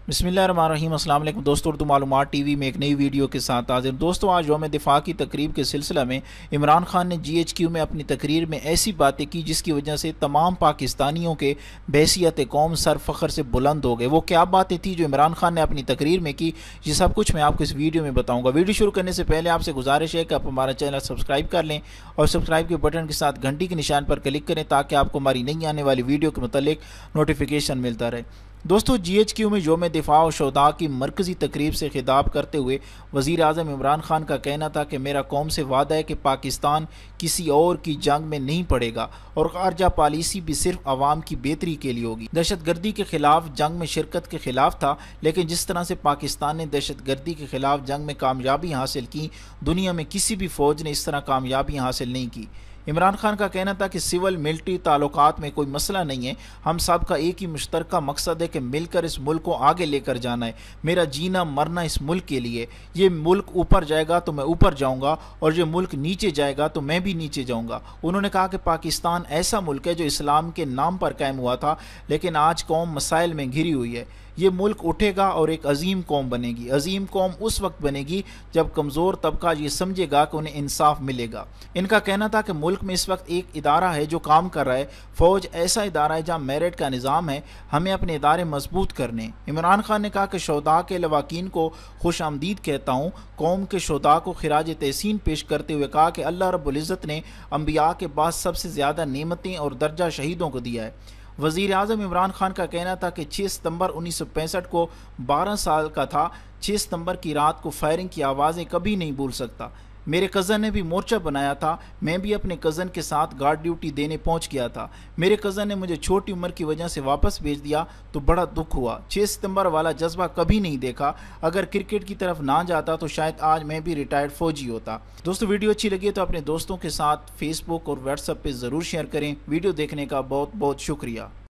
बिस्मिल्लाहिर्रहमानिर्रहीम। अस्सलाम वालेकुम दोस्तों, उर्दू मालूमात टीवी में एक नई वीडियो के साथ हाजिर। दोस्तों, आज यौम दिफा की तकरीब के सिलसिला में इमरान खान ने GHQ में अपनी तकरीर में ऐसी बातें की जिसकी वजह से तमाम पाकिस्तानियों के बहसीत कौम सर फ़ख्र से बुलंद हो गए। वो क्या बातें थी जो इमरान खान ने अपनी तकरीर में की, ये सब कुछ मैं आपको इस वीडियो में बताऊँगा। वीडियो शुरू करने से पहले आपसे गुजारिश है कि आप हमारा चैनल सब्सक्राइब कर लें और सब्सक्राइब के बटन के साथ घंटी के निशान पर क्लिक करें ताकि आपको हमारी नई आने वाली वीडियो के मुतालिक नोटिफिकेशन मिलता रहे। दोस्तों, GHQ में यौम दिफा और शोदा की मरकज़ी तकरीब से खिताब करते हुए वज़ीर आज़म इमरान खान का कहना था कि मेरा कौम से वादा है कि पाकिस्तान किसी और की जंग में नहीं पड़ेगा और ख़ारजा पॉलिसी भी सिर्फ आवाम की बेहतरी के लिए होगी। दहशत गर्दी के खिलाफ जंग में शिरकत के खिलाफ था, लेकिन जिस तरह से पाकिस्तान ने दहशत गर्दी के खिलाफ जंग में कामयाबी हासिल की, दुनिया में किसी भी फ़ौज ने इस तरह कामयाबी हासिल नहीं की। इमरान खान का कहना था कि सिविल मिलिट्री ताल्लुकात में कोई मसला नहीं है, हम सब का एक ही मुश्तरका मकसद है कि मिलकर इस मुल्क को आगे लेकर जाना है। मेरा जीना मरना इस मुल्क के लिए। ये मुल्क ऊपर जाएगा तो मैं ऊपर जाऊंगा और ये मुल्क नीचे जाएगा तो मैं भी नीचे जाऊंगा। उन्होंने कहा कि पाकिस्तान ऐसा मुल्क है जो इस्लाम के नाम पर कायम हुआ था, लेकिन आज कौम मसाइल में घिरी हुई है। ये मुल्क उठेगा और एक अजीम कौम बनेगी। अजीम कौम उस वक्त बनेगी जब कमज़ोर तबका ये समझेगा कि उन्हें इंसाफ मिलेगा। इनका कहना था कि मुल्क में इस वक्त एक इदारा है जो काम कर रहा है। फ़ौज ऐसा इदारा है जहाँ मेरिट का निज़ाम है, हमें अपने इदारे मजबूत करने। इमरान खान ने कहा कि शोदा के लवाकीन को खुश आमदीद कहता हूँ। कौम के शोदा को खिराज तहसीन पेश करते हुए कहा कि अल्लाह रब्बुल इज़्ज़त ने अम्बिया के बाद सबसे ज़्यादा नेमतें और दर्जा शहीदों को दिया है। वज़ीर आज़म इमरान खान का कहना था कि 6 सितंबर 1965 को 12 साल का था। 6 सितंबर की रात को फायरिंग की आवाज़ें कभी नहीं भूल सकता। मेरे कज़न ने भी मोर्चा बनाया था, मैं भी अपने कज़न के साथ गार्ड ड्यूटी देने पहुंच गया था। मेरे कज़न ने मुझे छोटी उम्र की वजह से वापस भेज दिया तो बड़ा दुख हुआ। 6 सितंबर वाला जज्बा कभी नहीं देखा। अगर क्रिकेट की तरफ ना जाता तो शायद आज मैं भी रिटायर्ड फ़ौजी होता। दोस्तों, वीडियो अच्छी लगी तो अपने दोस्तों के साथ फेसबुक और व्हाट्सएप पर ज़रूर शेयर करें। वीडियो देखने का बहुत बहुत शुक्रिया।